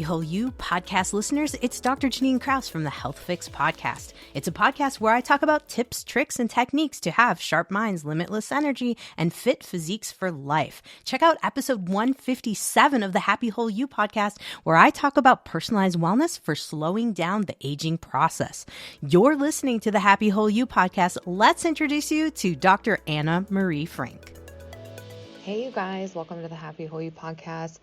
Whole You podcast listeners, it's Dr. Janine Krause from the Health Fix podcast. It's a podcast where I talk about tips, tricks, and techniques to have sharp minds, limitless energy, and fit physiques for life. Check out episode 157 of the Happy Whole You podcast, where I talk about personalized wellness for slowing down the aging process. You're listening to the Happy Whole You podcast. Let's introduce you to Dr. Anna Marie Frank. Hey, you guys, welcome to the Happy Whole You podcast.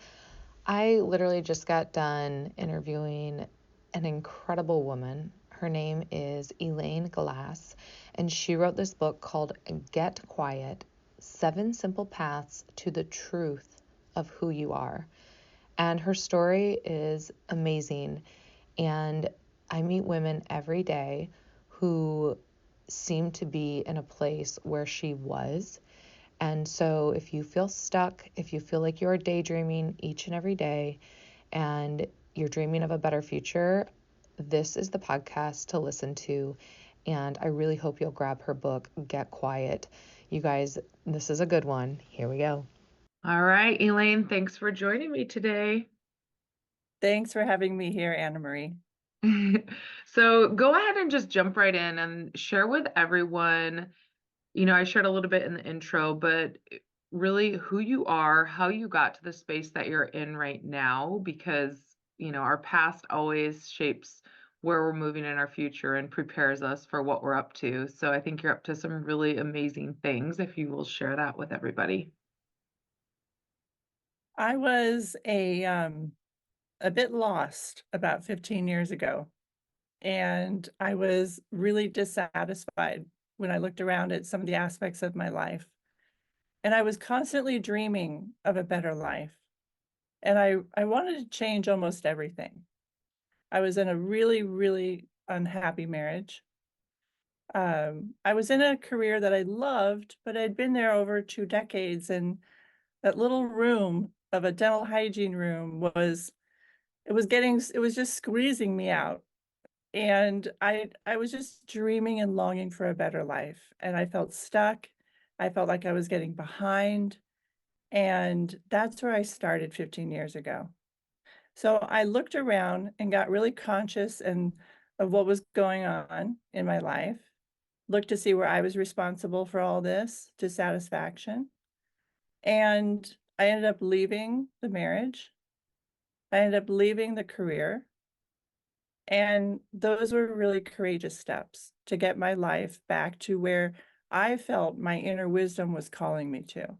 I literally just got done interviewing an incredible woman. Her name is Elaine Glass, and she wrote this book called Get Quiet, 7 Simple Paths to the Truth of Who You Are. And her story is amazing. And I meet women every day who seem to be in a place where she was. And so if you feel stuck, if you feel like you're daydreaming each and every day and you're dreaming of a better future, this is the podcast to listen to. And I really hope you'll grab her book, Get Quiet. You guys, this is a good one. Here we go. All right, Elaine, thanks for joining me today. Thanks for having me here, Anna Marie. So go ahead and just jump right in and share with everyone. I shared a little bit in the intro, but really who you are, how you got to the space that you're in right now, because, our past always shapes where we're moving in our future and prepares us for what we're up to. So I think you're up to some really amazing things if you will share that with everybody. I was a bit lost about 15 years ago, and I was really dissatisfied when I looked around at some of the aspects of my life. And I was constantly dreaming of a better life. And I wanted to change almost everything. I was in a really, really unhappy marriage. I was in a career that I loved, but I'd been there over 2 decades, and that little room of a dental hygiene room it was just squeezing me out. And I was just dreaming and longing for a better life, and I felt stuck. I felt like I was getting behind, and that's where I started 15 years ago. So I looked around and got really conscious and of what was going on in my life, looked to see where I was responsible for all this dissatisfaction, and I ended up leaving the marriage. I ended up leaving the career. And those were really courageous steps to get my life back to where I felt my inner wisdom was calling me to.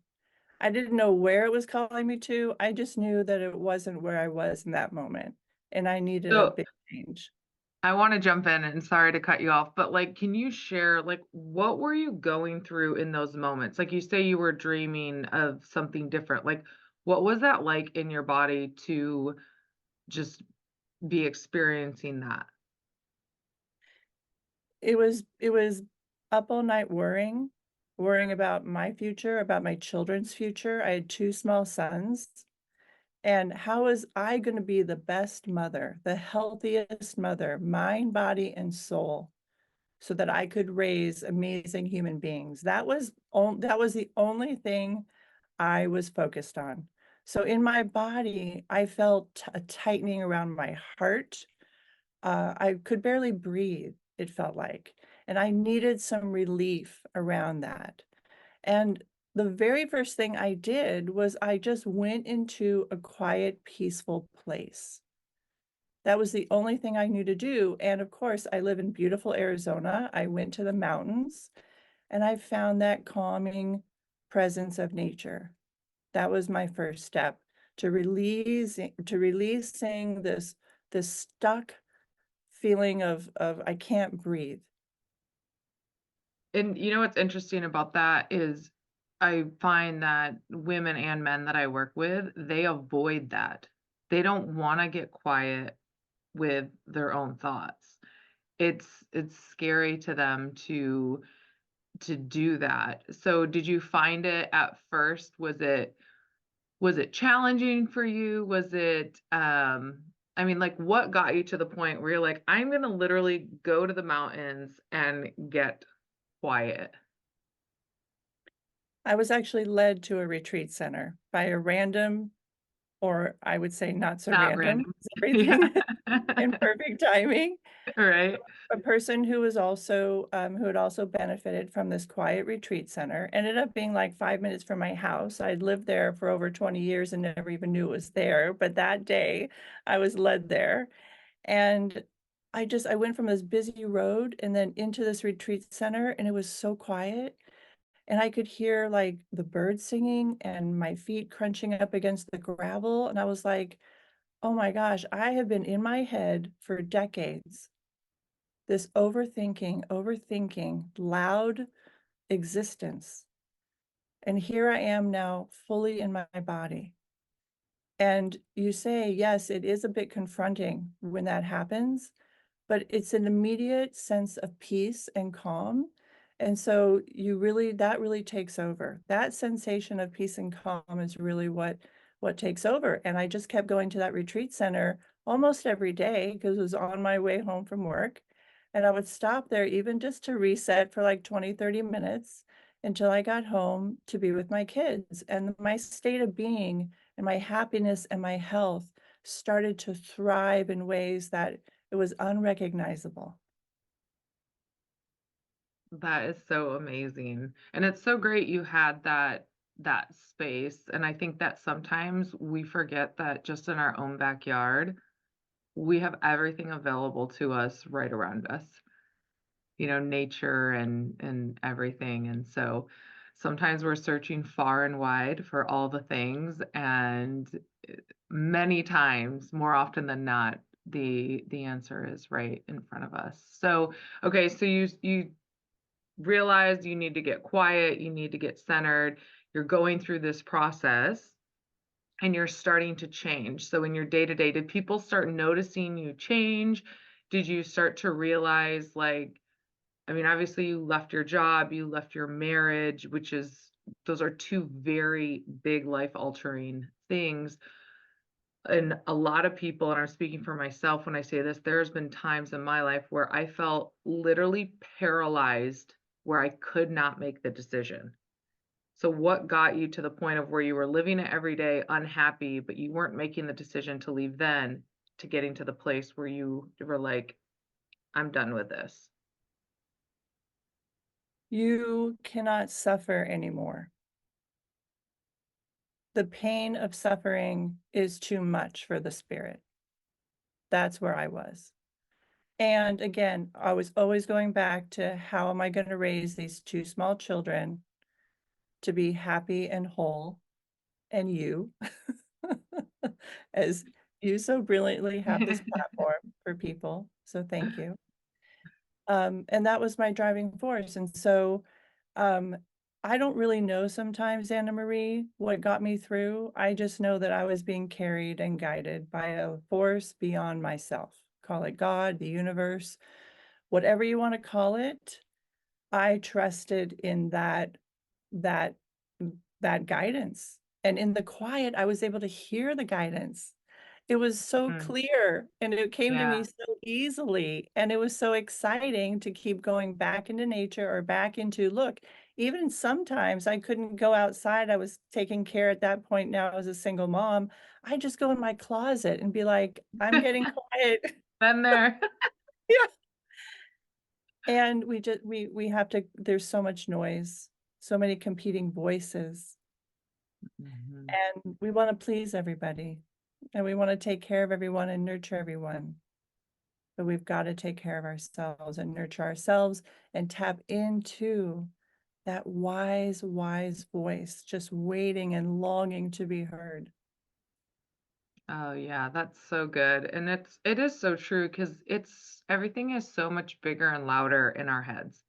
I didn't know where it was calling me to. I just knew that it wasn't where I was in that moment, and I needed a So big change. I want to jump in and sorry to cut you off, but can you share what were you going through in those moments? Like you say you were dreaming of something different. What was that like in your body to just be experiencing that? It was up all night worrying about my future, about my children's future. I had 2 small sons. And how was I going to be the best mother, the healthiest mother, mind, body, and soul, so that I could raise amazing human beings? That was the only thing I was focused on. So in my body, I felt a tightening around my heart. I could barely breathe, it felt like, and I needed some relief around that. And the very first thing I did was I just went into a quiet, peaceful place. That was the only thing I knew to do. And of course, I live in beautiful Arizona. I went to the mountains and I found that calming presence of nature. That was my first step to releasing this stuck feeling of I can't breathe. And what's interesting about that is I find that women and men that I work with, they avoid that. They don't want to get quiet with their own thoughts. It's scary to them to do that. So did you find it at first? Was it challenging for you? Was it what got you to the point where you're like, I'm gonna literally go to the mountains and get quiet? I was actually led to a retreat center by a random or I would say not so Not random, random. 'cause Yeah. everything in perfect timing. Right. A person who was also, who had also benefited from this quiet retreat center, ended up being like 5 minutes from my house. I'd lived there for over 20 years and never even knew it was there, but that day, I was led there, and I went from this busy road and then into this retreat center, and it was so quiet, and I could hear, like, the birds singing and my feet crunching up against the gravel, and I was like, "Oh my gosh, I have been in my head for decades." This overthinking, loud existence, and here I am now fully in my body. And you say, yes, it is a bit confronting when that happens, but it's an immediate sense of peace and calm, and so that really takes over. That sensation of peace and calm is really what takes over, and I just kept going to that retreat center almost every day because it was on my way home from work, and I would stop there even just to reset for, like, 20, 30 minutes until I got home to be with my kids, and my state of being and my happiness and my health started to thrive in ways that it was unrecognizable. That is so amazing. And it's so great you had that space. And I think that sometimes we forget that just in our own backyard, we have everything available to us right around us. Nature and everything. And so sometimes we're searching far and wide for all the things, and many times, more often than not, the answer is right in front of us. So, okay, so you realize you need to get quiet, you need to get centered. You're going through this process and you're starting to change. So in your day-to-day, did people start noticing you change? Did you start to realize, like, I mean, obviously you left your job, you left your marriage, which is those are two very big life altering things. And a lot of people, and I'm speaking for myself when I say this, there's been times in my life where I felt literally paralyzed, where I could not make the decision. So what got you to the point of where you were living it every day unhappy, but you weren't making the decision to leave then, to getting to the place where you were like, I'm done with this? You cannot suffer anymore. The pain of suffering is too much for the spirit. That's where I was. And again, I was always going back to how am I going to raise these two small children to be happy and whole, and you, as you so brilliantly have this platform for people. So thank you. And that was my driving force. And so um, I don't really know sometimes, Anna Marie, what got me through. I just know that I was being carried and guided by a force beyond myself. Call it God, the universe, whatever you want to call it. I trusted in that that guidance. And in the quiet, I was able to hear the guidance. It was so Mm, clear and it came to yeah. me so easily. And it was so exciting to keep going back into nature or back into look. Even sometimes I couldn't go outside. I was taking care at that point now as a single mom. I just go in my closet and be like, I'm getting quiet. Been there. Yeah. And we have to, there's so much noise, so many competing voices. Mhm. And we wanna please everybody, and we wanna take care of everyone and nurture everyone, but we've gotta take care of ourselves and nurture ourselves and tap into that wise, wise voice just waiting and longing to be heard. Oh, yeah, that's so good, and it is so true because it's everything is so much bigger and louder in our heads,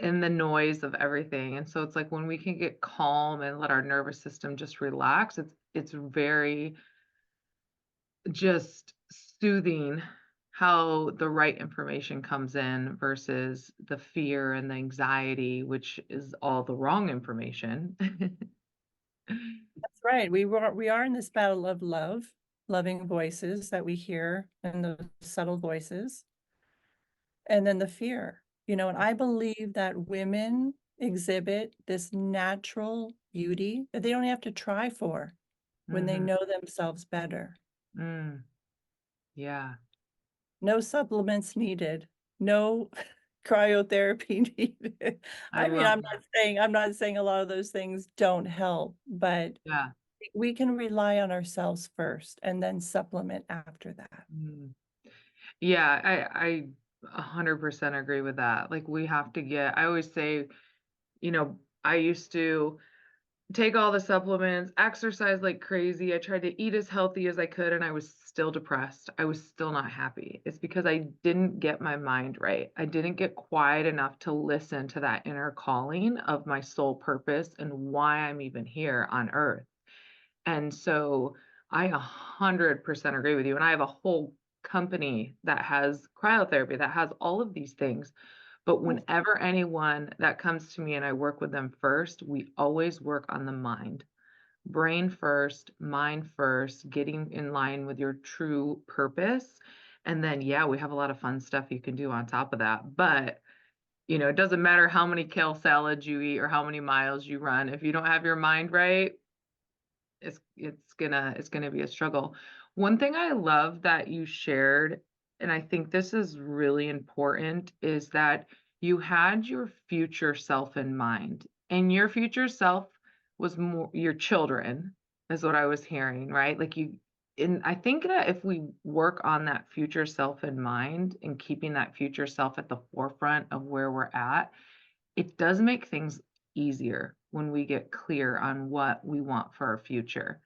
in the noise of everything, and so it's like when we can get calm and let our nervous system just relax, it's very just soothing how the right information comes in versus the fear and the anxiety, which is all the wrong information. That's right, we are in this battle of love, loving voices that we hear and the subtle voices, and then the fear, and I believe that women exhibit this natural beauty that they don't have to try for. when they Mhm. know themselves better. Mm. Yeah. No supplements needed. No cryotherapy needed. I I mean, love that. I'm not saying a lot of those things don't help, but Yeah. we can rely on ourselves first and then supplement after that. Mm. Yeah, I 100% agree with that. Like, we have to get I always say, I used to take all the supplements, exercise like crazy. I tried to eat as healthy as I could, and I was still depressed. I was still not happy. It's because I didn't get my mind right. I didn't get quiet enough to listen to that inner calling of my soul purpose and why I'm even here on earth. And so I 100% agree with you. And I have a whole company that has cryotherapy, that has all of these things. But whenever anyone that comes to me and I work with them first, we always work on the mind. Brain first, mind first, getting in line with your true purpose. And then, yeah, we have a lot of fun stuff you can do on top of that. But, it doesn't matter how many kale salads you eat or how many miles you run. If you don't have your mind right, it's gonna be a struggle. One thing I love that you shared, and I think this is really important, is that you had your future self in mind, and your future self was more your children, is what I was hearing, right? Like you and I think that if we work on that future self in mind and keeping that future self at the forefront of where we're at, it does make things easier when we get clear on what we want for our future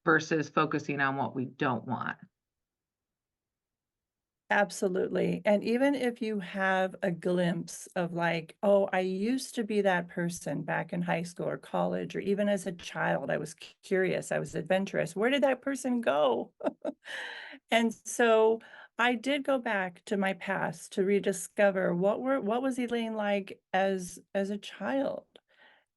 versus focusing on what we don't want. Absolutely. And even if you have a glimpse of like, oh, I used to be that person back in high school or college, or even as a child, I was curious, I was adventurous. Where did that person go? And so I did go back to my past to rediscover what was Elaine like as a child?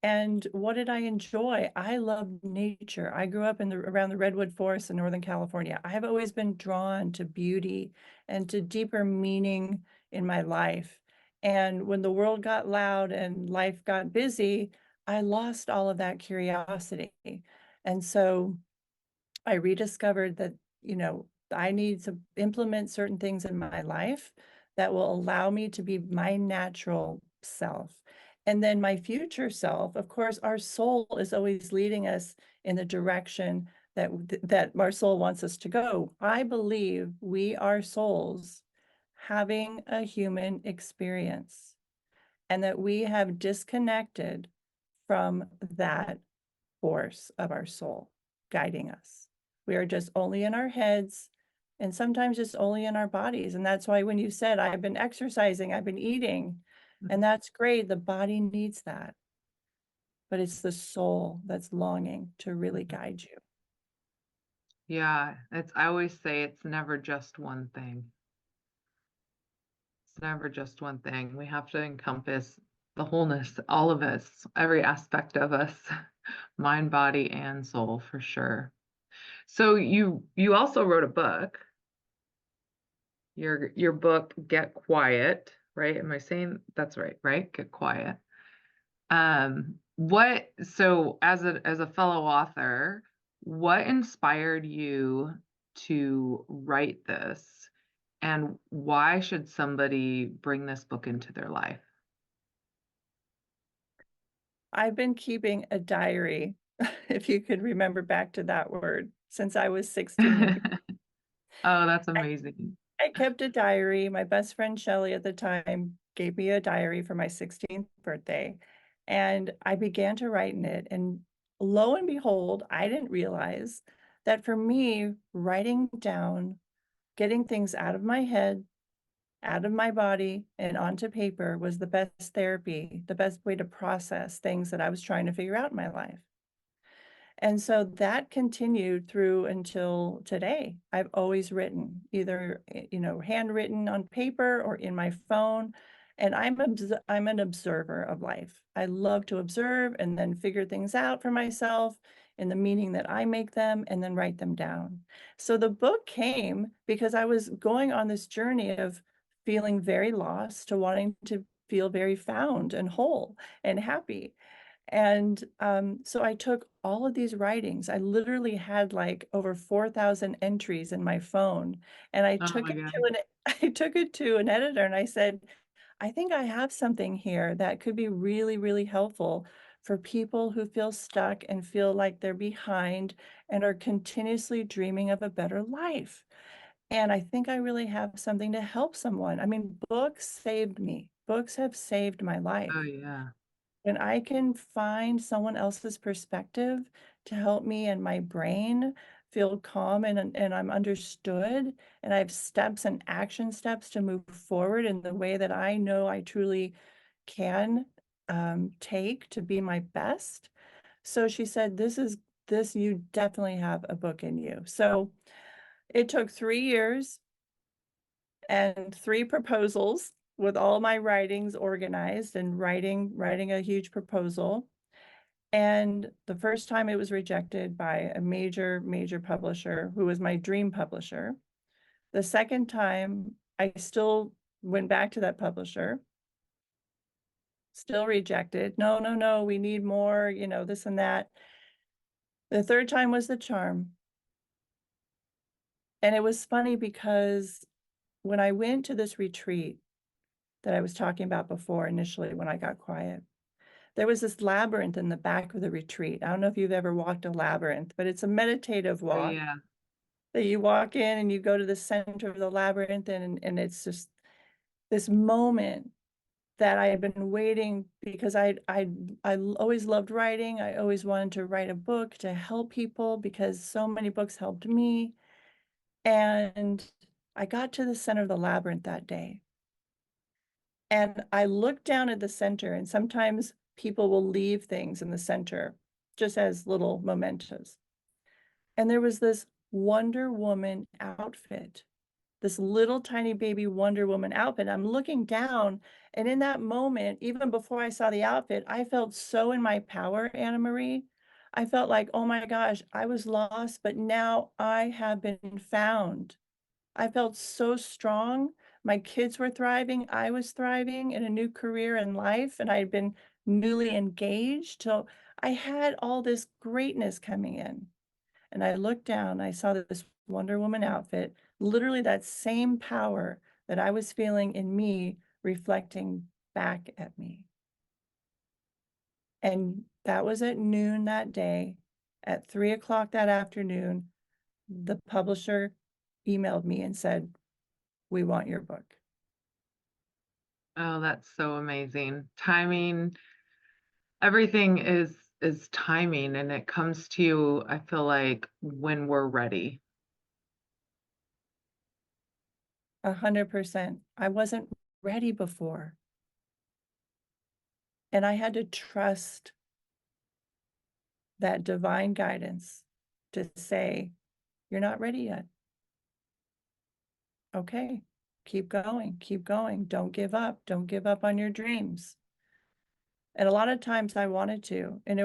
And what did I enjoy? I love nature. I grew up in the around the redwood forest in Northern California. I've always been drawn to beauty and to deeper meaning in my life. And when the world got loud and life got busy, I lost all of that curiosity. And so I rediscovered that, I need to implement certain things in my life that will allow me to be my natural self. And then my future self, of course, our soul is always leading us in the direction that our soul wants us to go. I believe we are souls having a human experience and that we have disconnected from that force of our soul guiding us. We are just only in our heads and sometimes just only in our bodies. And that's why when you said, I've been exercising, I've been eating, Mhm. and that's great. The body needs that, but it's the soul that's longing to really Mhm. guide you. Yeah, I always say it's never just one thing. It's never just one thing. We have to encompass the wholeness, all of us, every aspect of us, mind, body, and soul for sure. So you also wrote a book. Your book, Get Quiet, right? Am I saying that's right, right? Get Quiet. What so as a fellow author, what inspired you to write this, and why should somebody bring this book into their life? I've been keeping a diary, if you could remember back to that word, since I was 16 years. Oh, that's amazing. I kept a diary. My best friend Shelly at the time gave me a diary for my 16th birthday, and I began to write in it. And lo and behold, I didn't realize that for me, writing down, getting things out of my head, out of my body, and onto paper was the best therapy, the best way to process things that I was trying to figure out in my life. And so that continued through until today. I've always written, either, handwritten on paper or in my phone. And I'm an observer of life. I love to observe and then figure things out for myself in the meaning that I make them and then write them down. So the book came because I was going on this journey of feeling very lost to wanting to feel very found and whole and happy. And so I took all of these writings. I literally had like over 4,000 entries in my phone, and I Oh took my it God. to an I took it to an editor, and I said, I think I have something here that could be really, really helpful for people who feel stuck and feel like they're behind and are continuously dreaming of a better life. And I think I really have something to help someone. I mean, books saved me. Books have saved my life. Oh yeah. When I can find someone else's perspective to help me and my brain feel calm and I'm understood, and I have steps and action steps to move forward in the way that I know I truly can take to be my best. So she said, this, you definitely have a book in you. So it took 3 years and three proposals with all my writings organized and writing a huge proposal. And the first time it was rejected by a major, major publisher who was my dream publisher. The second time, I still went back to that publisher, still rejected. No, no, no, we need more, this and that. The third time was the charm. And it was funny because when I went to this retreat that I was talking about before initially when I got quiet, there was this labyrinth in the back of the retreat. I don't know if you've ever walked a labyrinth, but it's a meditative Oh walk yeah. that you walk in and you go to the center of the labyrinth, and it's just this moment that I had been waiting because I always loved writing. I always wanted to write a book to help people because so many books helped me. And I got to the center of the labyrinth that day. And I looked down at the center, and sometimes people will leave things in the center just as little mementos. And there was this Wonder Woman outfit, this little tiny baby Wonder Woman outfit. I'm looking down, and in that moment, even before I saw the outfit, I felt so in my power, Anna Marie. I felt like, oh my gosh, I was lost, but now I have been found. I felt so strong. My kids were thriving. I was thriving in a new career in life, and I had been newly engaged. So I had all this greatness coming in. And I looked down, I saw this Wonder Woman outfit, literally that same power that I was feeling in me reflecting back at me. And that was at noon that day. At 3 o'clock that afternoon, the publisher emailed me and said, we want your book. Oh, that's so amazing. Timing, everything is timing, and it comes to you, I feel like, when we're ready. 100%. I wasn't ready before. And I had to trust that divine guidance to say, you're not ready yet. Okay, keep going, don't give up on your dreams. And a lot of times I wanted to, and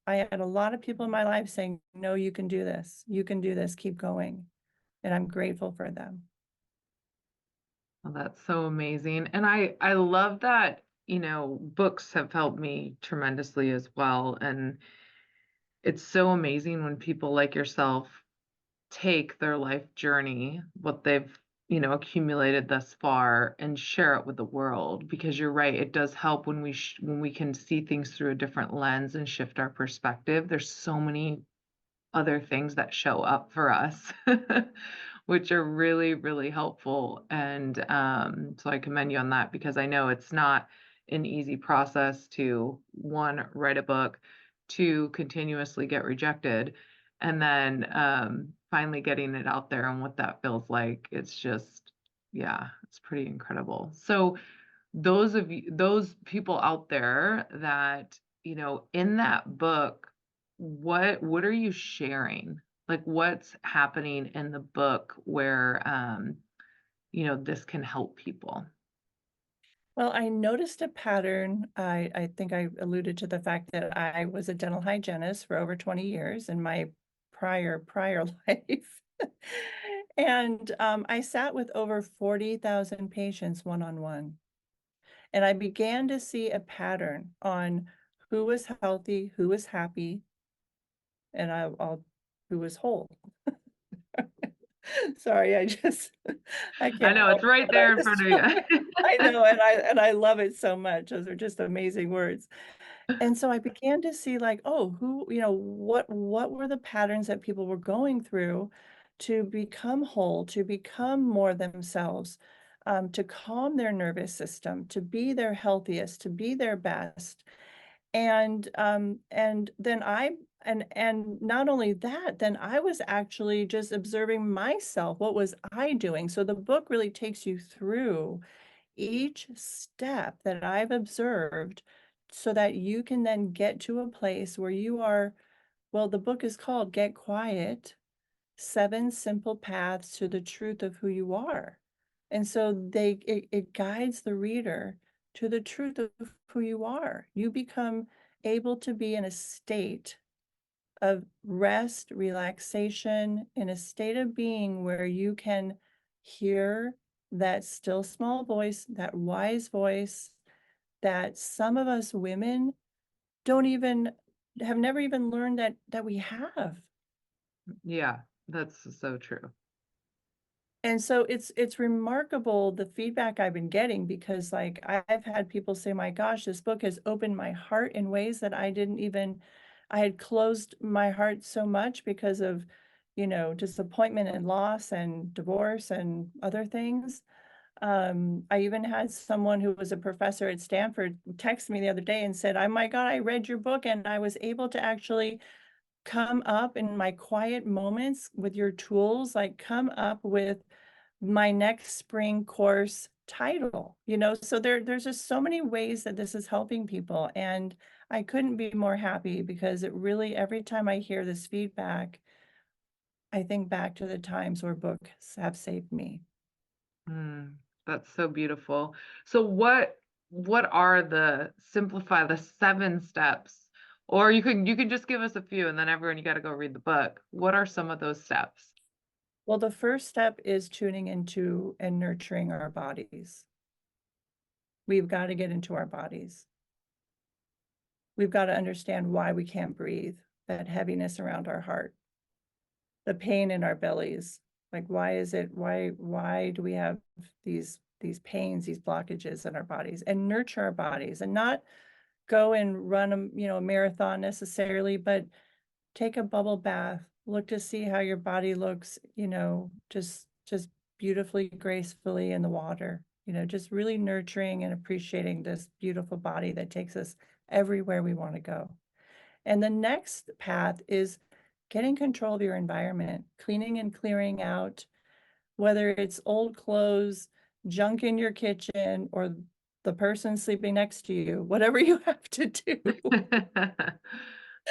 I had a lot of people in my life saying, no, you can do this, keep going. And I'm grateful for them. Oh, that's so amazing. And I love that, books have helped me tremendously as well. And it's so amazing when people like yourself take their life journey, what they've, accumulated thus far, and share it with the world, because you're right, it does help when when we can see things through a different lens and shift our perspective. There's so many other things that show up for us, which are really, really helpful. And so I commend you on that, because I know it's not an easy process to, one, write a book, two, continuously get rejected, and then finally getting it out there and what that feels like. It's just, yeah, it's pretty incredible. So those people out there that, in that book, what are you sharing? Like, what's happening in the book where this can help people? Well, I noticed a pattern. I think I alluded to the fact that I was a dental hygienist for over 20 years in my prior life. And I sat with over 40,000 patients one-on-one. And I began to see a pattern on who was healthy, who was happy, and I'll who was whole. Sorry, I I can't know help it's right it, but I there in front just of you. I know, and I love it so much. Those are just amazing words. And so I began to see like, oh, who, what were the patterns that people were going through to become whole, to become more themselves, to calm their nervous system, to be their healthiest, to be their best. And then and not only that, then I was actually just observing myself. What was I doing? So the book really takes you through each step that I've observed so that you can then get to a place where you are, well, the book is called Get Quiet, 7 Simple Paths to the Truth of Who You Are. And so it guides the reader to the truth of who you are. You become able to be in a state of rest, relaxation, in a state of being where you can hear that still small voice, that wise voice that some of us women don't even have never even learned that we have. Yeah, that's so true. And so it's remarkable the feedback I've been getting because like I've had people say, my gosh, this book has opened my heart in ways that I had closed my heart so much because of, disappointment and loss and divorce and other things. I even had someone who was a professor at Stanford text me the other day and said, "Oh my God, I read your book and I was able to actually come up in my quiet moments with your tools, like come up with my next spring course title." So there's just so many ways that this is helping people. And I couldn't be more happy because it really, every time I hear this feedback, I think back to the times where books have saved me. Mm, that's so beautiful. So what are simplify the 7 steps? Or you can just give us a few and then everyone you got to go read the book. What are some of those steps? Well, the first step is tuning into and nurturing our bodies. We've got to get into our bodies. We've got to understand why we can't breathe, that heaviness around our heart, the pain in our bellies. Like, why do we have these pains, these blockages in our bodies, and nurture our bodies and not go and run a marathon necessarily, but take a bubble bath, look to see how your body looks, just beautifully, gracefully in the water, just really nurturing and appreciating this beautiful body that takes us everywhere we want to go. And the next path is getting control of your environment, cleaning and clearing out, whether it's old clothes, junk in your kitchen, or the person sleeping next to you, whatever you have to do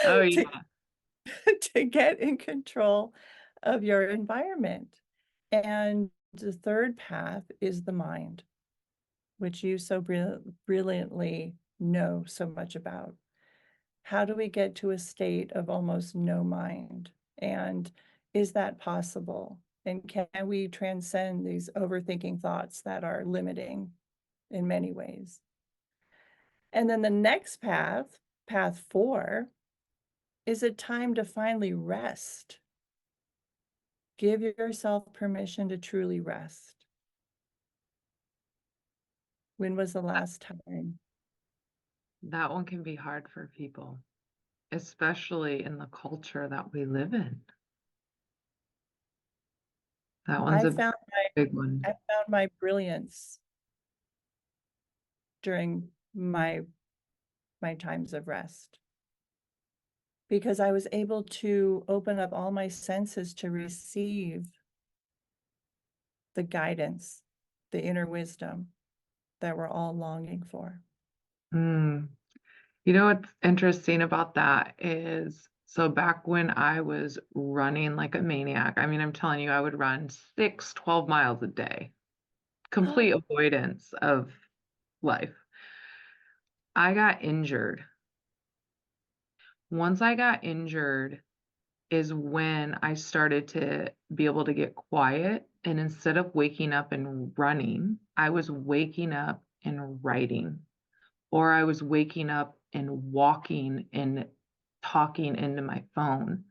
Oh to yeah. to get in control of your environment. And the third path is the mind, which you so brilliantly know so much about. How do we get to a state of almost no mind? And is that possible? And can we transcend these overthinking thoughts that are limiting in many ways? And then the next path, path 4, is it time to finally rest? Give yourself permission to truly rest. When was the last time? That one can be hard for people, especially in the culture that we live in. That one's I a found big one. I found my brilliance during my times of rest because I was able to open up all my senses to receive the guidance, the inner wisdom that we're all longing for. Mm. You know what's interesting about that is so back when I was running like a maniac, I mean, I'm telling you, I would run 12 miles a day, complete avoidance of life. I got injured. Once I got injured is when I started to be able to get quiet. And instead of waking up and running, I was waking up and writing, or I was waking up and walking and talking into my phone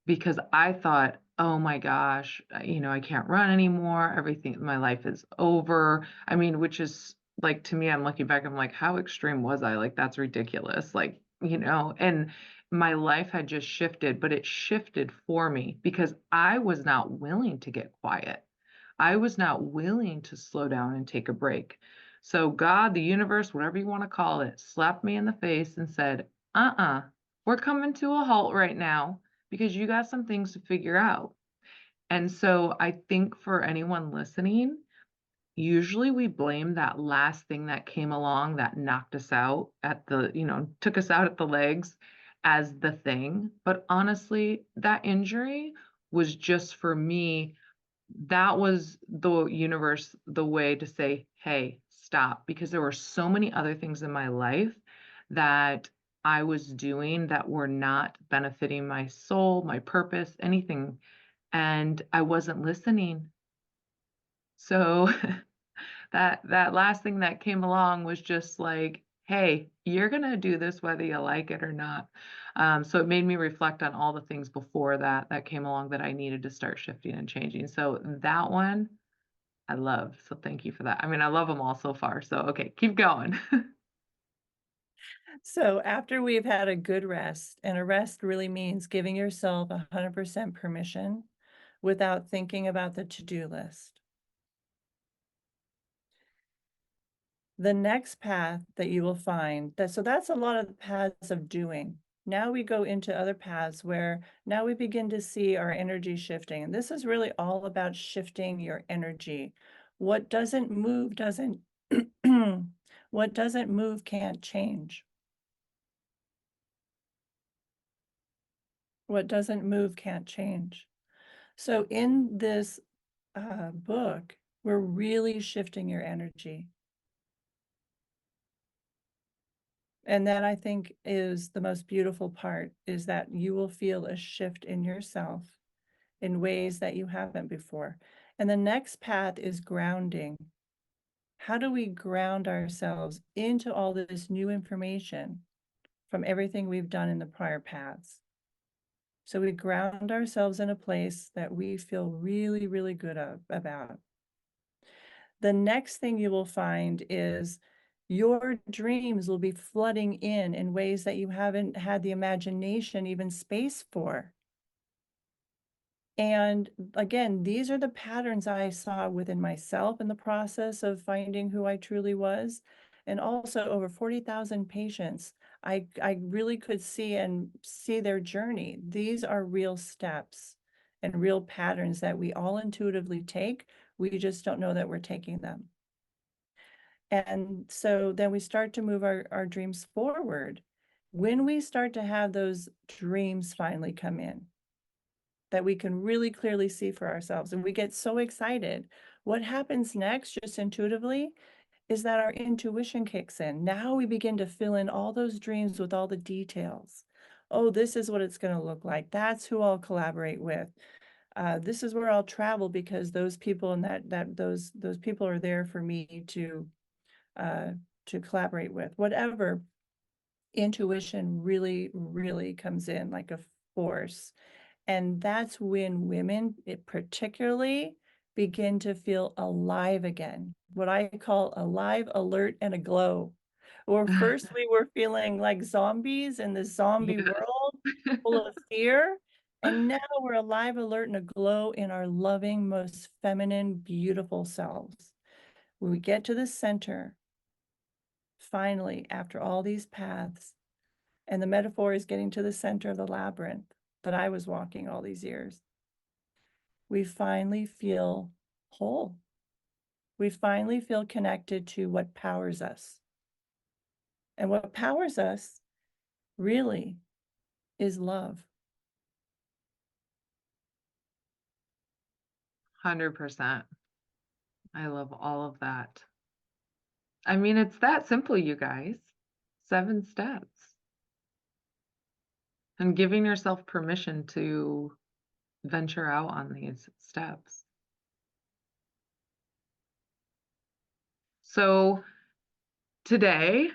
because I thought, "Oh my gosh, I can't run anymore. Everything my life is over." I mean, which is like to me, I'm looking back, I'm like, "How extreme was I?" Like, that's ridiculous. Like, and my life had just shifted, but it shifted for me because I was not willing to get quiet. I was not willing to slow down and take a break. So God, the universe, whatever you want to call it, slapped me in the face and said, we're coming to a halt right now because you got some things to figure out. And so I think for anyone listening, usually we blame that last thing that came along that knocked us out took us out at the legs as the thing. But honestly, that injury was just for me, that was the universe, the way to say, hey, stop, because there were so many other things in my life that I was doing that were not benefiting my soul, my purpose, anything. And I wasn't listening. So that last thing that came along was just like, hey, you're gonna do this whether you like it or not. So it made me reflect on all the things before that came along that I needed to start shifting and changing. So that one I love. So thank you for that. I mean, I love them all so far. So okay, keep going. So after we've had a good rest, and a rest really means giving yourself 100% permission without thinking about the to-do list. The next path that you will find so that's a lot of the paths of doing. Now we go into other paths where now we begin to see our energy shifting. And this is really all about shifting your energy. What doesn't move doesn't what doesn't move can't change. What doesn't move can't change. So in this book, we're really shifting your energy. And that, I think, is the most beautiful part, is that you will feel a shift in yourself in ways that you haven't before. And the next path is grounding. How do we ground ourselves into all this new information from everything we've done in the prior paths? So we ground ourselves in a place that we feel really, really good about. The next thing you will find is your dreams will be flooding in ways that you haven't had the imagination, even space for. And again, these are the patterns I saw within myself in the process of finding who I truly was. And also over 40,000 patients, I really could see their journey. These are real steps and real patterns that we all intuitively take. We just don't know that we're taking them. And so then we start to move our dreams forward. When we start to have those dreams finally come in, that we can really clearly see for ourselves, and we get so excited, what happens next, just intuitively, is that our intuition kicks in. Now we begin to fill in all those dreams with all the details. Oh, this is what it's going to look like. That's who I'll collaborate with. This is where I'll travel because those people and those people are there for me to collaborate with. Whatever, intuition really, really comes in like a force. And that's when women particularly begin to feel alive again, what I call alive, alert, and aglow. Or first we were feeling like zombies in this zombie Yes. world full of fear. And now we're alive, alert, and aglow in our loving, most feminine, beautiful selves. When we get to the center, finally, after all these paths, and the metaphor is getting to the center of the labyrinth that I was walking all these years, we finally feel whole. We finally feel connected to what powers us. And what powers us really is love. 100%. I love all of that. I mean, it's that simple, you guys. 7 steps. And giving yourself permission to venture out on these steps. So today,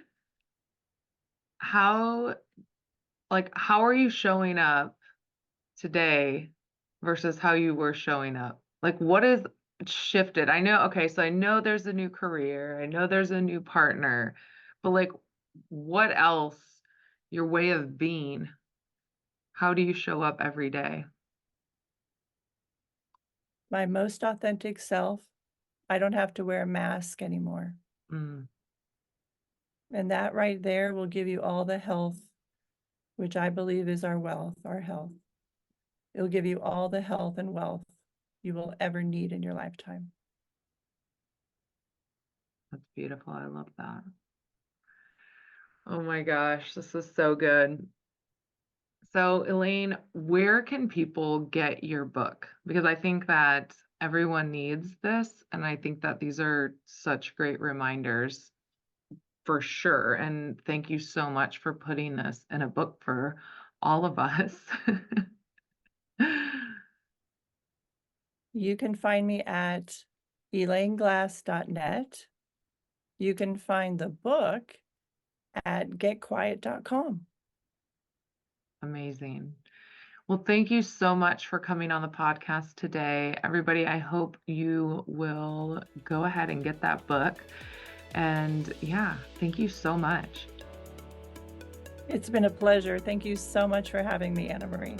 how how are you showing up today versus how you were showing up? Like, what is shifted? I know, okay, so I know there's a new career, I know there's a new partner, but like, what else, your way of being, how do you show up every day? My most authentic self. I don't have to wear a mask anymore. Mm, And that right there will give you all the health, which I believe is our wealth, our health. It'll give you all the health and wealth you will ever need in your lifetime. that's beautiful. I love that. Oh my gosh, this is so good. So, Elaine, where can people get your book? Because I think that everyone needs this, and I think that these are such great reminders for sure. And thank you so much for putting this in a book for all of us. You can find me at elaineglass.net. You can find the book at getquiet.com. Amazing. Well, thank you so much for coming on the podcast today. Everybody, I hope you will go ahead and get that book. And yeah, thank you so much. It's been a pleasure. Thank you so much for having me, Anna Marie.